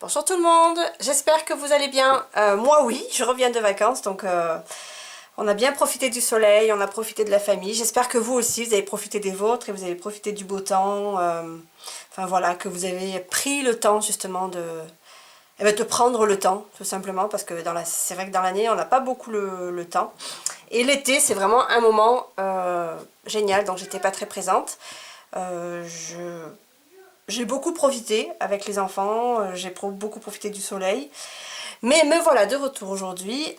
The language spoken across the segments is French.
Bonjour tout le monde, j'espère que vous allez bien. Moi oui, je reviens de vacances, donc on a bien profité du soleil, on a profité de la famille. J'espère que vous aussi, vous avez profité des vôtres et vous avez profité du beau temps. Enfin voilà, que vous avez pris le temps justement de prendre le temps, tout simplement, parce que c'est vrai que dans l'année, on n'a pas beaucoup le temps. Et l'été, c'est vraiment un moment génial, donc j'étais pas très présente. J'ai beaucoup profité avec les enfants, j'ai beaucoup profité du soleil. Mais me voilà de retour aujourd'hui.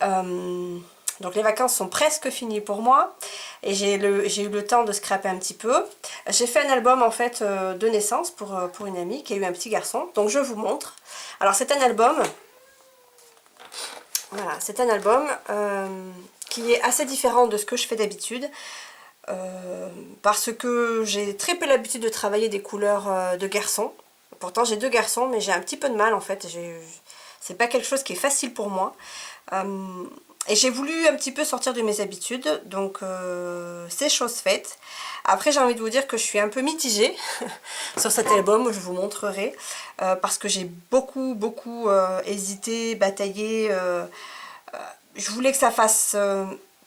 Donc les vacances sont presque finies pour moi. Et j'ai eu le temps de scraper un petit peu. J'ai fait un album en fait de naissance pour une amie qui a eu un petit garçon. Donc je vous montre. Alors c'est un album. Voilà, c'est un album qui est assez différent de ce que je fais d'habitude. Parce que j'ai très peu l'habitude de travailler des couleurs de garçons. Pourtant j'ai deux garçons, mais j'ai un petit peu de mal en fait. C'est pas quelque chose qui est facile pour moi. Et j'ai voulu un petit peu sortir de mes habitudes, donc c'est chose faite. Après j'ai envie de vous dire que je suis un peu mitigée sur cet album, je vous montrerai. Parce que j'ai beaucoup hésité, bataillé. Je voulais que ça fasse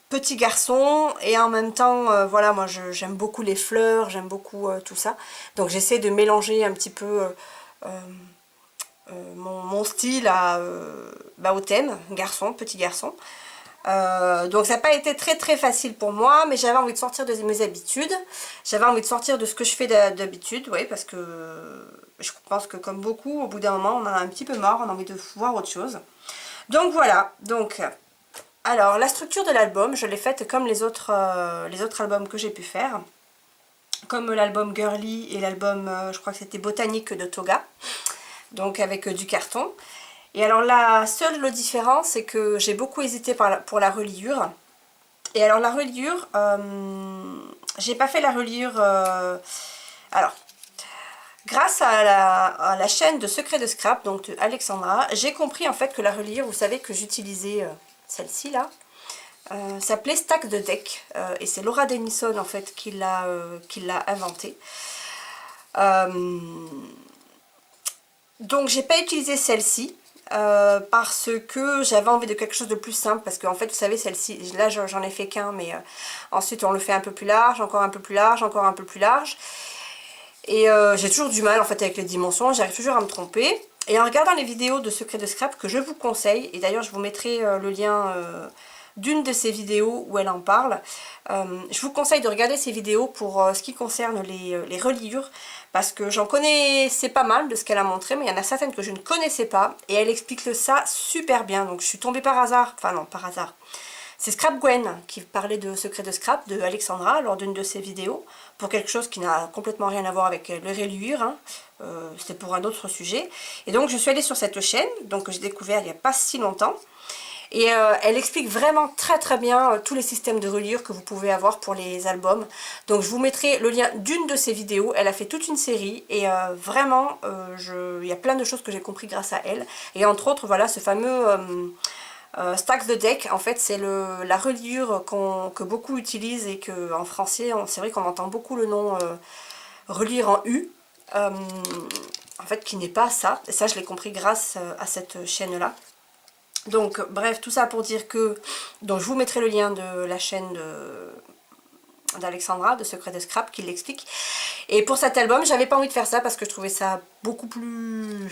petit garçon et en même temps voilà, moi j'aime beaucoup les fleurs, j'aime beaucoup tout ça, donc j'essaie de mélanger un petit peu mon style au thème garçon, petit garçon. Donc ça n'a pas été très facile pour moi, mais j'avais envie de sortir de mes habitudes, j'avais envie de sortir de ce que je fais d'habitude, oui, parce que je pense que comme beaucoup, au bout d'un moment on en a un petit peu marre, on a envie de voir autre chose. Donc voilà, donc alors, la structure de l'album, je l'ai faite comme les autres albums que j'ai pu faire. Comme l'album Girly et l'album, je crois que c'était Botanique de Toga. Donc avec du carton. Et alors la seule différence, c'est que j'ai beaucoup hésité pour la reliure. Et alors la reliure, j'ai pas fait la reliure... alors, grâce à la chaîne de Secrets de Scrap, donc de Alexandra, j'ai compris en fait que la reliure, vous savez que j'utilisais celle-ci là, s'appelait Stack de Deck, et c'est Laura Denison en fait qui l'a inventée. Donc j'ai pas utilisé celle-ci parce que j'avais envie de quelque chose de plus simple, parce qu'en fait vous savez celle-ci, là j'en ai fait qu'un, mais ensuite on le fait un peu plus large, encore un peu plus large, encore un peu plus large. Et j'ai toujours du mal en fait avec les dimensions, j'arrive toujours à me tromper. Et en regardant les vidéos de Secrets de Scrap que je vous conseille, et d'ailleurs je vous mettrai le lien d'une de ces vidéos où elle en parle, je vous conseille de regarder ces vidéos pour ce qui concerne les reliures, parce que j'en connaissais pas mal de ce qu'elle a montré, mais il y en a certaines que je ne connaissais pas, et elle explique ça super bien. Donc je suis tombée par hasard, enfin non par hasard, c'est Scrap Gwen qui parlait de Secrets de Scrap de Alexandra lors d'une de ses vidéos, pour quelque chose qui n'a complètement rien à voir avec les reliures, hein. C'était pour un autre sujet. Et donc je suis allée sur cette chaîne, donc que j'ai découvert il n'y a pas si longtemps. Et elle explique vraiment très bien tous les systèmes de reliure que vous pouvez avoir pour les albums. Donc je vous mettrai le lien d'une de ses vidéos. Elle a fait toute une série et vraiment il y a plein de choses que j'ai compris grâce à elle. Et entre autres voilà ce fameux... Stacks de Deck, en fait c'est la reliure que beaucoup utilisent, et que en français c'est vrai qu'on entend beaucoup le nom reliure en U, en fait qui n'est pas ça, et ça je l'ai compris grâce à cette chaîne là. Donc bref, tout ça pour dire que, donc je vous mettrai le lien de la chaîne d'Alexandra de Secrets de Scrap qui l'explique. Et pour cet album j'avais pas envie de faire ça parce que je trouvais ça beaucoup plus...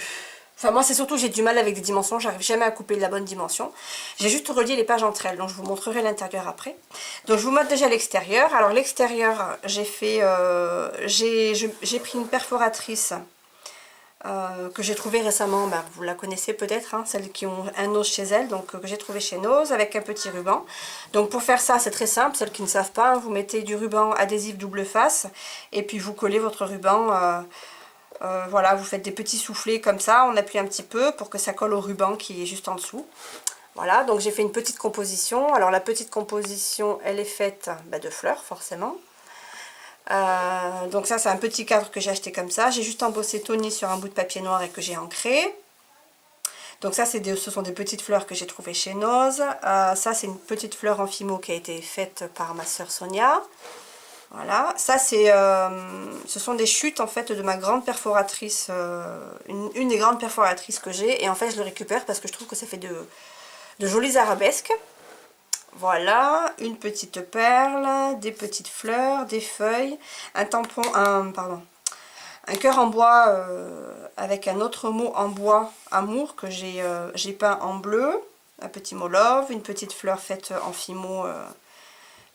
Enfin moi c'est surtout j'ai du mal avec des dimensions, j'arrive jamais à couper la bonne dimension. J'ai juste relié les pages entre elles, donc je vous montrerai l'intérieur après. Donc je vous montre déjà l'extérieur. Alors l'extérieur j'ai fait, j'ai pris une perforatrice que j'ai trouvée récemment, ben, vous la connaissez peut-être, hein, celles qui ont un os chez elles, donc que j'ai trouvé chez Nose avec un petit ruban. Donc pour faire ça c'est très simple, celles qui ne savent pas, hein, vous mettez du ruban adhésif double face et puis vous collez votre ruban. Voilà, vous faites des petits soufflets comme ça, on appuie un petit peu pour que ça colle au ruban qui est juste en dessous. Voilà, donc j'ai fait une petite composition. Alors la petite composition, elle est faite de fleurs forcément. Donc ça c'est un petit cadre que j'ai acheté comme ça. J'ai juste embossé Tony sur un bout de papier noir et que j'ai ancré. Donc ça ce sont des petites fleurs que j'ai trouvées chez Nose. Ça c'est une petite fleur en fimo qui a été faite par ma soeur Sonia. Voilà, ça c'est, ce sont des chutes en fait de ma grande perforatrice, une des grandes perforatrices que j'ai, et en fait je le récupère parce que je trouve que ça fait de jolis arabesques. Voilà, une petite perle, des petites fleurs, des feuilles, un tampon, un cœur en bois avec un autre mot en bois, amour, que j'ai peint en bleu, un petit mot love, une petite fleur faite en fimo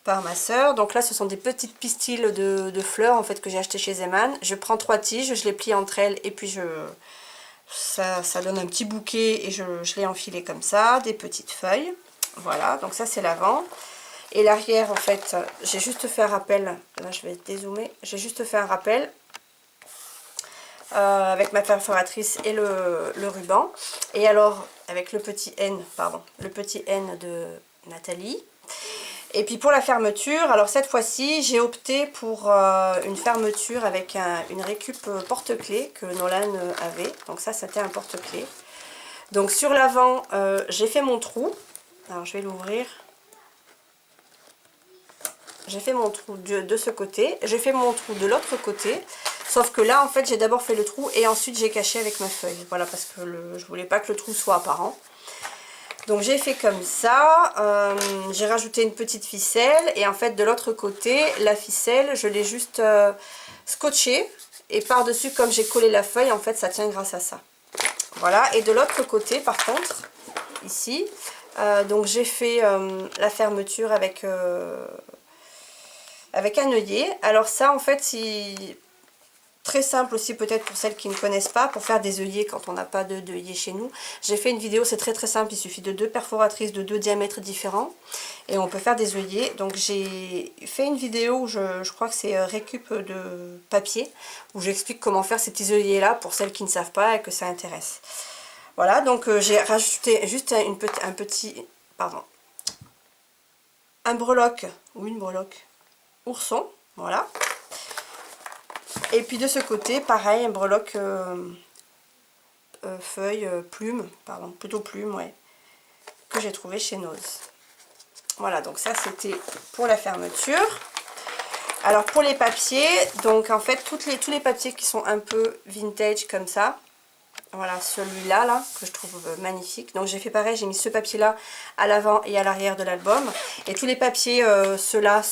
par ma soeur. Donc là ce sont des petites pistils de fleurs en fait que j'ai acheté chez Zeman. Je prends 3 tiges, je les plie entre elles et puis ça donne un petit bouquet et je l'ai enfilé comme ça, des petites feuilles. Voilà, donc ça c'est l'avant. Et l'arrière en fait, j'ai juste fait un rappel, là je vais dézoomer, j'ai juste fait un rappel avec ma perforatrice et le ruban. Et alors avec le petit N, pardon, le petit N de Nathalie. Et puis pour la fermeture, alors cette fois-ci, j'ai opté pour une fermeture avec une récup porte-clés que Nolan avait. Donc ça, c'était un porte-clés. Donc sur l'avant, j'ai fait mon trou. Alors je vais l'ouvrir. J'ai fait mon trou de ce côté. J'ai fait mon trou de l'autre côté. Sauf que là, en fait, j'ai d'abord fait le trou et ensuite j'ai caché avec ma feuille. Voilà, parce que je voulais pas que le trou soit apparent. Donc j'ai fait comme ça, j'ai rajouté une petite ficelle et en fait de l'autre côté, la ficelle, je l'ai juste scotchée et par-dessus comme j'ai collé la feuille, en fait ça tient grâce à ça. Voilà, et de l'autre côté par contre, ici, donc j'ai fait la fermeture avec un œillet. Alors ça en fait, très simple aussi peut-être pour celles qui ne connaissent pas, pour faire des œillets quand on n'a pas d'œillet chez nous. J'ai fait une vidéo, c'est très simple, il suffit de 2 perforatrices de 2 diamètres différents et on peut faire des œillets. Donc j'ai fait une vidéo, je crois que c'est récup de papier, où j'explique comment faire ces petits œillets là pour celles qui ne savent pas et que ça intéresse. Voilà, donc j'ai rajouté juste un breloque, ou une breloque ourson, voilà. Et puis de ce côté, pareil, un breloque feuille, plume, pardon, plutôt plume, ouais, que j'ai trouvé chez Noz. Voilà, donc ça c'était pour la fermeture. Alors pour les papiers, donc en fait tous les papiers qui sont un peu vintage comme ça, voilà celui-là là, que je trouve magnifique. Donc j'ai fait pareil, j'ai mis ce papier-là à l'avant et à l'arrière de l'album. Et tous les papiers, ceux-là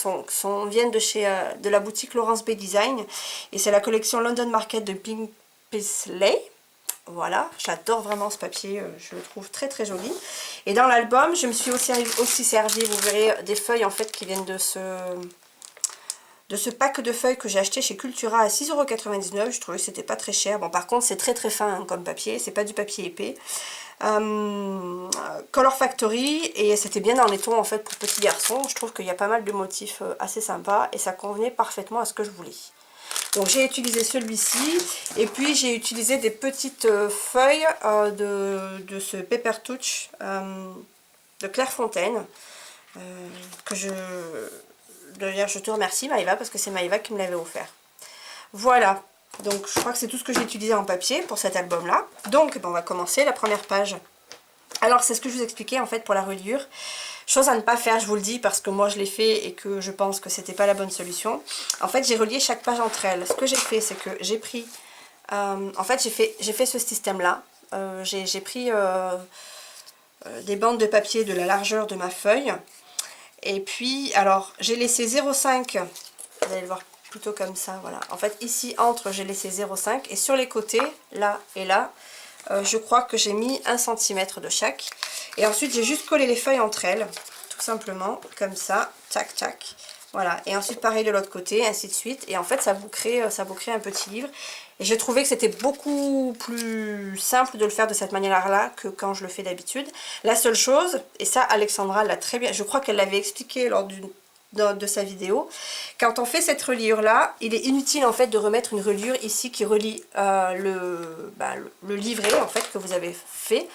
viennent de la boutique Laurence B Design. Et c'est la collection London Market de Pink Paisley. Voilà, j'adore vraiment ce papier, je le trouve très joli. Et dans l'album, je me suis aussi servi, vous verrez, des feuilles en fait qui viennent de ce pack de feuilles que j'ai acheté chez Cultura à 6,99 €. Je trouvais que c'était pas très cher. Bon, par contre, c'est très fin hein, comme papier, c'est pas du papier épais. Color Factory, et c'était bien en laiton en fait pour petits garçons. Je trouve qu'il y a pas mal de motifs assez sympas et ça convenait parfaitement à ce que je voulais. Donc j'ai utilisé celui-ci et puis j'ai utilisé des petites feuilles de ce Pepper Touch de Clairefontaine d'ailleurs je te remercie Maïva parce que c'est Maïva qui me l'avait offert. Voilà, donc je crois que c'est tout ce que j'ai utilisé en papier pour cet album là. Donc on va commencer la première page. Alors c'est ce que je vous expliquais en fait pour la reliure. Chose à ne pas faire, je vous le dis, parce que moi je l'ai fait et que je pense que c'était pas la bonne solution. En fait, j'ai relié chaque page entre elles. Ce que j'ai fait, c'est que j'ai pris... en fait, j'ai fait ce système-là. J'ai pris des bandes de papier de la largeur de ma feuille. Et puis, alors, j'ai laissé 0,5. Vous allez le voir plutôt comme ça, voilà. En fait, ici, entre, j'ai laissé 0,5. Et sur les côtés, là et là, je crois que j'ai mis 1 cm de chaque. Et ensuite, j'ai juste collé les feuilles entre elles, tout simplement, comme ça, tac, tac. Voilà, et ensuite, pareil de l'autre côté, ainsi de suite. Et en fait, ça vous crée un petit livre. Et j'ai trouvé que c'était beaucoup plus simple de le faire de cette manière-là que quand je le fais d'habitude. La seule chose, et ça, Alexandra l'a très bien... Je crois qu'elle l'avait expliqué lors de sa vidéo. Quand on fait cette reliure là, il est inutile en fait de remettre une reliure ici qui relie le livret en fait que vous avez fait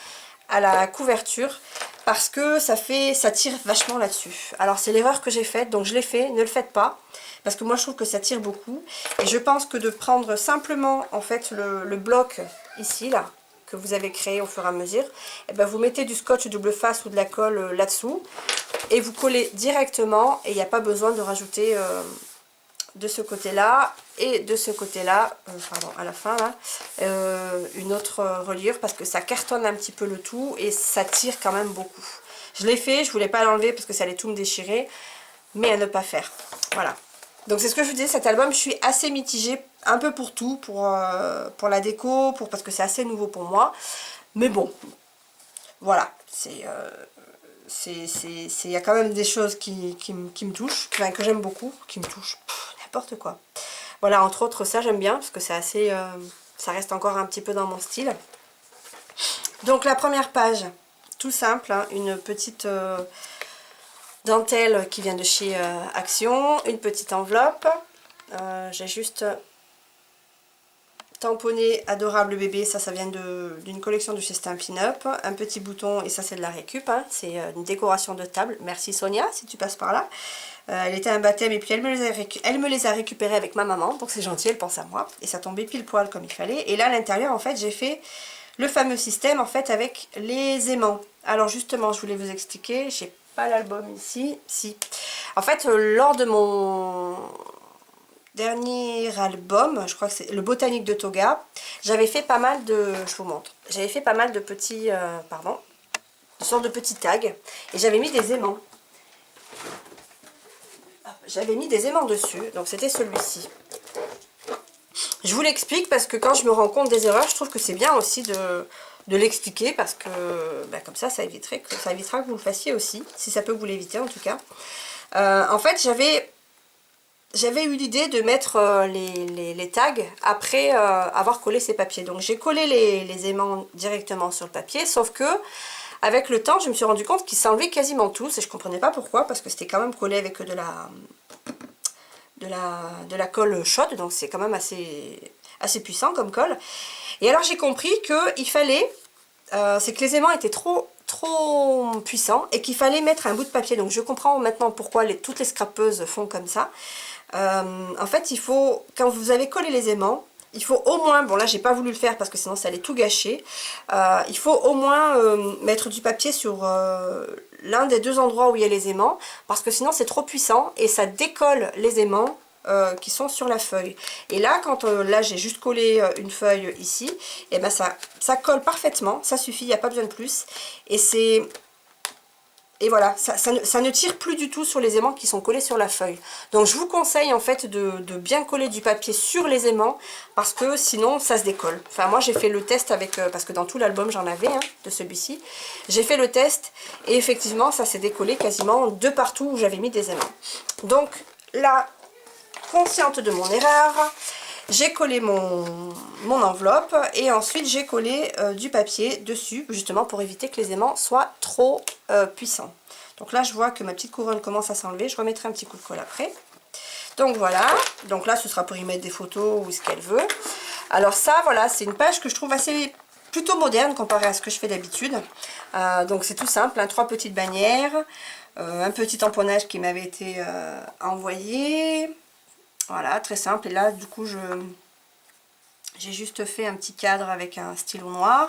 à la couverture, parce que ça tire vachement là-dessus. Alors c'est l'erreur que j'ai faite, donc je l'ai fait, ne le faites pas, parce que moi je trouve que ça tire beaucoup, et je pense que de prendre simplement en fait le bloc ici là, que vous avez créé au fur et à mesure, et ben vous mettez du scotch double face ou de la colle là-dessous, et vous collez directement, et il n'y a pas besoin de rajouter de ce côté-là et de ce côté-là, pardon, à la fin là, une autre reliure parce que ça cartonne un petit peu le tout et ça tire quand même beaucoup. Je l'ai fait, je voulais pas l'enlever parce que ça allait tout me déchirer, mais à ne pas faire. Voilà. Donc c'est ce que je vous disais, cet album, je suis assez mitigée, un peu pour tout, pour la déco, parce que c'est assez nouveau pour moi. Mais bon, voilà, il y a quand même des choses qui me touchent, enfin, que j'aime beaucoup, qui me touchent, n'importe quoi. Voilà, entre autres, ça j'aime bien, parce que c'est assez, ça reste encore un petit peu dans mon style. Donc la première page, tout simple, hein, une petite dentelle qui vient de chez Action, une petite enveloppe, j'ai juste tamponné Adorable Bébé, ça vient d'une collection de chez Stampin' Up, un petit bouton, et ça c'est de la récup, hein, c'est une décoration de table, merci Sonia si tu passes par là. Elle était à un baptême et puis elle me les a récupérés avec ma maman, donc c'est gentil, elle pense à moi, et ça tombait pile poil comme il fallait. Et là à l'intérieur en fait j'ai fait le fameux système en fait avec les aimants. Alors justement je voulais vous expliquer, j'ai pas l'album ici, si. En fait lors de mon dernier album, je crois que c'est le Botanique de Toga, j'avais fait pas mal de, je vous montre, j'avais fait pas mal de petits, de sortes de petits tags, et j'avais mis des aimants. J'avais mis des aimants dessus, donc c'était celui-ci. Je vous l'explique parce que quand je me rends compte des erreurs, je trouve que c'est bien aussi de l'expliquer parce que comme ça, ça évitera que vous le fassiez aussi, si ça peut vous l'éviter en tout cas. En fait, j'avais eu l'idée de mettre les tags après avoir collé ces papiers. Donc j'ai collé les aimants directement sur le papier, sauf que avec le temps, je me suis rendu compte qu'ils s'enlevaient quasiment tous et je comprenais pas pourquoi, parce que c'était quand même collé avec de la colle chaude, donc c'est quand même assez puissant comme colle. Et alors j'ai compris qu'il fallait, c'est que les aimants étaient trop puissants et qu'il fallait mettre un bout de papier. Donc je comprends maintenant pourquoi toutes les scrapeuses font comme ça. En fait, il faut, quand vous avez collé les aimants, il faut au moins, bon là j'ai pas voulu le faire parce que sinon ça allait tout gâcher, il faut au moins mettre du papier sur l'un des deux endroits où il y a les aimants, parce que sinon c'est trop puissant et ça décolle les aimants qui sont sur la feuille. Et là, quand là j'ai juste collé une feuille ici, et ben ça colle parfaitement, ça suffit, il n'y a pas besoin de plus. Et voilà, ça ne tire plus du tout sur les aimants qui sont collés sur la feuille. Donc je vous conseille en fait de bien coller du papier sur les aimants parce que sinon ça se décolle. Enfin moi j'ai fait le test avec, parce que dans tout l'album j'en avais de celui-ci. J'ai fait le test et effectivement ça s'est décollé quasiment de partout où j'avais mis des aimants. Donc là, consciente de mon erreur, j'ai collé mon enveloppe et ensuite j'ai collé du papier dessus justement pour éviter que les aimants soient trop puissants. Donc là je vois que ma petite couronne commence à s'enlever, je remettrai un petit coup de colle après. Donc voilà, donc là ce sera pour y mettre des photos ou ce qu'elle veut. Alors ça voilà, c'est une page que je trouve plutôt moderne comparé à ce que je fais d'habitude. Donc c'est tout simple, 3 petites bannières, un petit tamponnage qui m'avait été envoyé. Voilà, très simple. Et là, du coup, j'ai juste fait un petit cadre avec un stylo noir.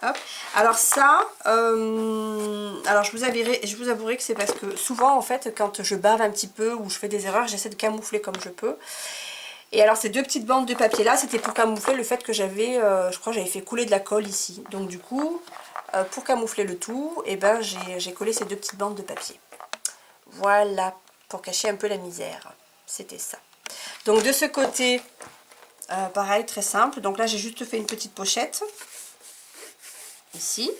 Hop. Alors ça, alors je vous avouerai que c'est parce que souvent, en fait, quand je bave un petit peu ou je fais des erreurs, j'essaie de camoufler comme je peux. Et alors, ces deux petites bandes de papier là, c'était pour camoufler le fait que j'avais, je crois, j'avais fait couler de la colle ici. Donc du coup, pour camoufler le tout, et ben, j'ai collé ces deux petites bandes de papier. Voilà, pour cacher un peu la misère. C'était ça. Donc de ce côté, pareil, très simple. Donc là, j'ai juste fait une petite pochette. Ici.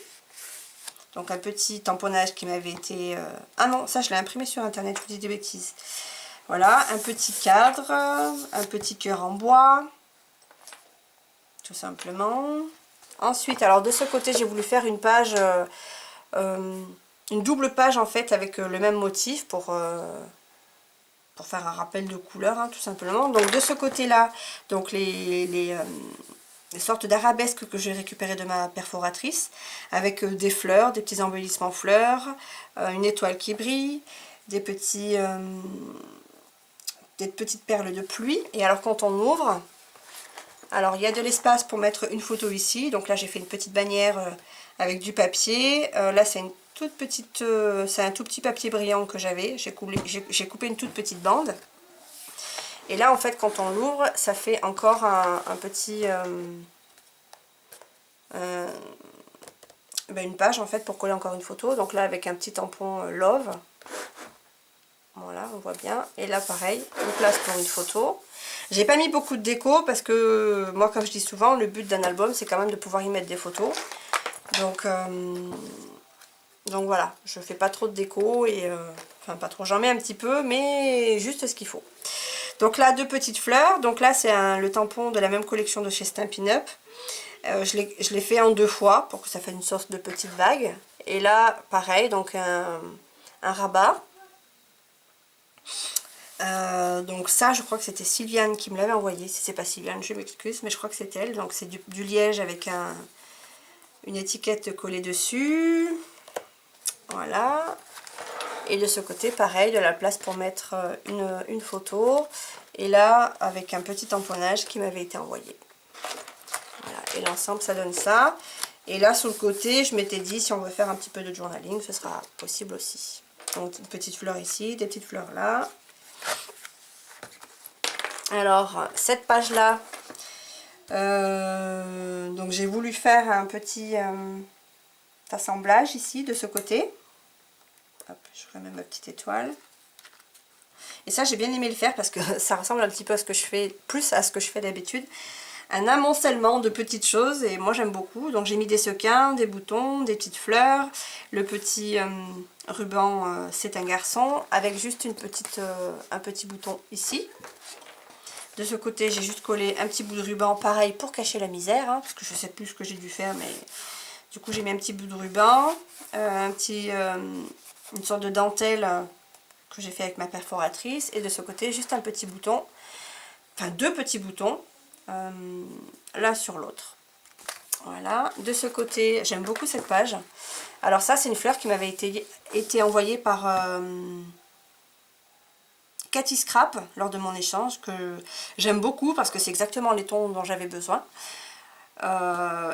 Donc un petit tamponnage qui m'avait été... Ah non, ça je l'ai imprimé sur internet, je vous dis des bêtises. Voilà, un petit cadre, un petit cœur en bois. Tout simplement. Ensuite, alors de ce côté, j'ai voulu faire une page... une double page en fait avec le même motif pour faire un rappel de couleur tout simplement. Donc de ce côté là, donc les sortes d'arabesques que j'ai récupérées de ma perforatrice avec des fleurs, des petits embellissements fleurs, une étoile qui brille, des petites perles de pluie. Et alors quand on ouvre, alors il y a de l'espace pour mettre une photo ici, donc là j'ai fait une petite bannière avec du papier. Là c'est une toute petite, c'est un tout petit papier brillant que j'avais, j'ai coupé une toute petite bande. Et là en fait quand on l'ouvre, ça fait encore un petit... une page en fait pour coller encore une photo. Donc là avec un petit tampon Love. Voilà, on voit bien. Et là pareil, une place pour une photo. J'ai pas mis beaucoup de déco parce que moi comme je dis souvent, le but d'un album c'est quand même de pouvoir y mettre des photos. Donc voilà, je fais pas trop de déco et enfin pas trop, j'en mets un petit peu mais juste ce qu'il faut. Donc là 2 petites fleurs, donc là c'est le tampon de la même collection de chez Stampin' Up. Je l'ai fait en 2 fois pour que ça fasse une sorte de petite vague. Et là pareil, donc un rabat. Donc ça je crois que c'était Sylviane qui me l'avait envoyé. Si c'est pas Sylviane je m'excuse, mais je crois que c'est elle. Donc c'est du liège avec une étiquette collée dessus. Voilà. Et de ce côté pareil, de la place pour mettre une photo. Et là avec un petit tamponnage qui m'avait été envoyé. Voilà. Et l'ensemble ça donne ça. Et là sur le côté je m'étais dit si on veut faire un petit peu de journaling ce sera possible aussi. Donc une petite fleur ici, des petites fleurs là. Alors cette page là, donc j'ai voulu faire un petit assemblage ici de ce côté. Hop, je remets ma petite étoile. Et ça j'ai bien aimé le faire parce que ça ressemble un petit peu à ce que je fais, plus à ce que je fais d'habitude. Un amoncellement de petites choses et moi j'aime beaucoup. Donc j'ai mis des sequins, des boutons, des petites fleurs. Le petit ruban c'est un garçon avec juste un petit bouton ici. De ce côté, j'ai juste collé un petit bout de ruban, pareil, pour cacher la misère, hein, parce que je ne sais plus ce que j'ai dû faire, mais du coup, j'ai mis un petit bout de ruban, une sorte de dentelle que j'ai fait avec ma perforatrice, et de ce côté, juste un petit bouton, enfin 2 petits boutons, l'un sur l'autre. Voilà, de ce côté, j'aime beaucoup cette page. Alors ça, c'est une fleur qui m'avait été envoyée par... Cathy Scrap lors de mon échange que j'aime beaucoup parce que c'est exactement les tons dont j'avais besoin.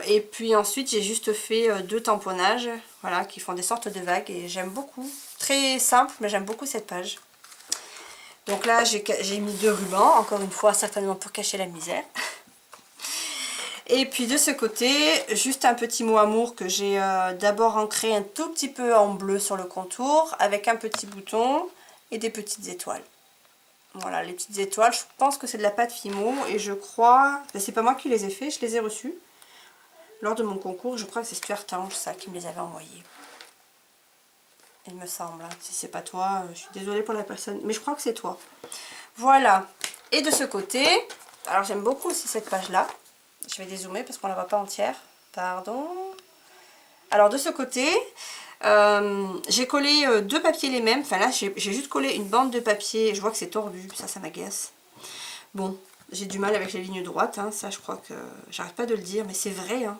Et puis ensuite j'ai juste fait 2 tamponnages voilà, qui font des sortes de vagues et j'aime beaucoup. Très simple mais j'aime beaucoup cette page. Donc là j'ai mis 2 rubans, encore une fois certainement pour cacher la misère. Et puis de ce côté, juste un petit mot amour que j'ai d'abord ancré un tout petit peu en bleu sur le contour avec un petit bouton et des petites étoiles. Voilà, les petites étoiles, je pense que c'est de la pâte Fimo et je crois, c'est pas moi qui les ai fait, je les ai reçues lors de mon concours, je crois que c'est Stuart Tange ça qui me les avait envoyés. Il me semble, hein. Si c'est pas toi, je suis désolée pour la personne, mais je crois que c'est toi. Voilà, et de ce côté, alors j'aime beaucoup aussi cette page là, je vais dézoomer parce qu'on la voit pas entière, pardon. Alors de ce côté, j'ai collé 2 papiers les mêmes, enfin là j'ai juste collé une bande de papier, je vois que c'est tordu, ça m'agace. Bon, j'ai du mal avec les lignes droites, hein, ça je crois que j'arrête pas de le dire, mais c'est vrai. Hein.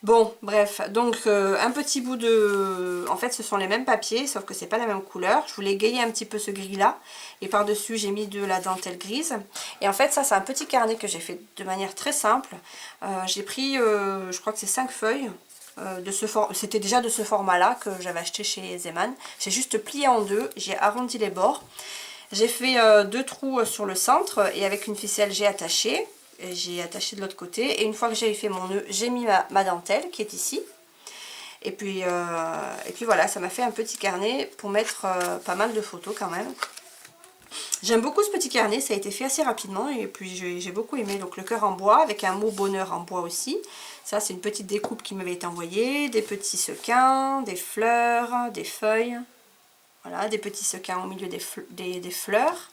Bon, bref, donc un petit bout de... En fait ce sont les mêmes papiers, sauf que c'est pas la même couleur. Je voulais égayer un petit peu ce gris là, et par dessus j'ai mis de la dentelle grise. Et en fait ça c'est un petit carnet que j'ai fait de manière très simple. J'ai pris, je crois que c'est 5 feuilles. C'était déjà de ce format là que j'avais acheté chez Zeman. J'ai juste plié en 2, j'ai arrondi les bords. J'ai fait 2 trous sur le centre et avec une ficelle j'ai attaché. J'ai attaché de l'autre côté et une fois que j'ai fait mon nœud, j'ai mis ma dentelle qui est ici. Et puis voilà, ça m'a fait un petit carnet pour mettre pas mal de photos quand même. J'aime beaucoup ce petit carnet, ça a été fait assez rapidement et puis j'ai beaucoup aimé. Donc le cœur en bois avec un mot bonheur en bois aussi. Ça c'est une petite découpe qui m'avait été envoyée, des petits sequins, des fleurs, des feuilles. Voilà, des petits sequins au milieu des fleurs.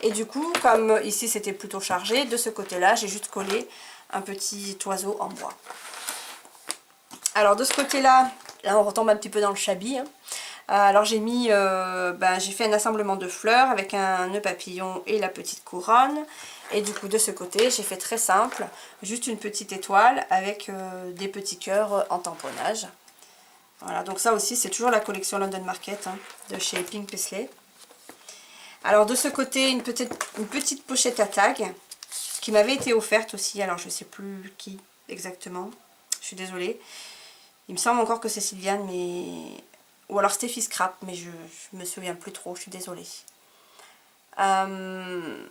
Et du coup, comme ici c'était plutôt chargé, de ce côté-là, j'ai juste collé un petit oiseau en bois. Alors de ce côté-là, là on retombe un petit peu dans le shabby. Hein. Alors j'ai mis, j'ai fait un assemblement de fleurs avec un nœud papillon et la petite couronne. Et du coup de ce côté, j'ai fait très simple, juste une petite étoile avec des petits cœurs en tamponnage. Voilà, donc ça aussi c'est toujours la collection London Market hein, de chez Pink Paisley. Alors de ce côté, une petite pochette à tag qui m'avait été offerte aussi. Alors je ne sais plus qui exactement. Je suis désolée. Il me semble encore que c'est Sylviane, mais... Ou alors Steffi Scrap, mais je me souviens plus trop. Je suis désolée. Je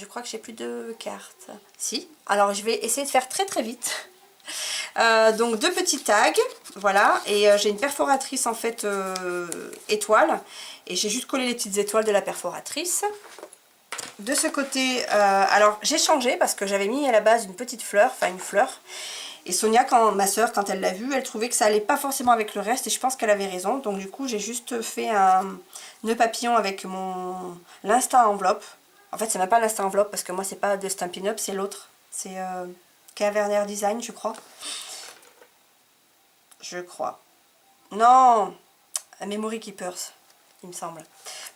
crois que j'ai plus de cartes. Si. Alors je vais essayer de faire très très vite. Donc 2 petits tags, voilà, et j'ai une perforatrice en fait étoile, et j'ai juste collé les petites étoiles de la perforatrice. De ce côté, alors j'ai changé parce que j'avais mis à la base une petite fleur, enfin une fleur, et Sonia, ma soeur, quand elle l'a vue, elle trouvait que ça allait pas forcément avec le reste, et je pense qu'elle avait raison. Donc du coup j'ai juste fait un nœud papillon avec l'instant enveloppe. En fait c'est même pas l'instant enveloppe parce que moi c'est pas de Stampin' Up, c'est l'autre, c'est K. Werner Design je crois. Je crois. Non, Memory Keepers, il me semble.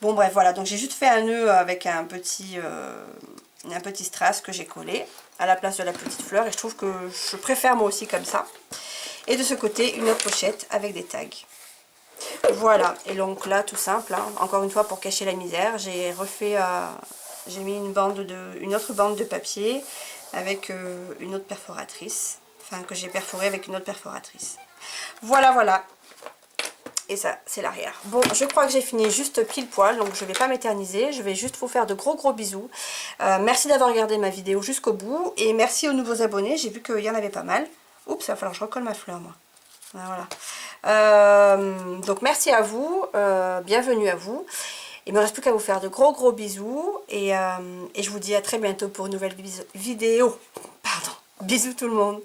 Bon bref, voilà, donc j'ai juste fait un nœud avec un petit strass que j'ai collé à la place de la petite fleur, et je trouve que je préfère moi aussi comme ça. Et de ce côté, une autre pochette avec des tags. Voilà, et donc là, tout simple, hein, encore une fois pour cacher la misère, j'ai refait, j'ai mis une autre bande de papier avec une autre perforatrice, enfin que j'ai perforé avec une autre perforatrice. Voilà, voilà. Et ça, c'est l'arrière. Bon, je crois que j'ai fini juste pile poil, donc je ne vais pas m'éterniser. Je vais juste vous faire de gros bisous. Merci d'avoir regardé ma vidéo jusqu'au bout. Et merci aux nouveaux abonnés. J'ai vu qu'il y en avait pas mal. Oups, il va falloir que je recolle ma fleur, moi. Voilà. Donc merci à vous. Bienvenue à vous. Il ne me reste plus qu'à vous faire de gros bisous. Et je vous dis à très bientôt pour une nouvelle vidéo. Pardon. Bisous tout le monde.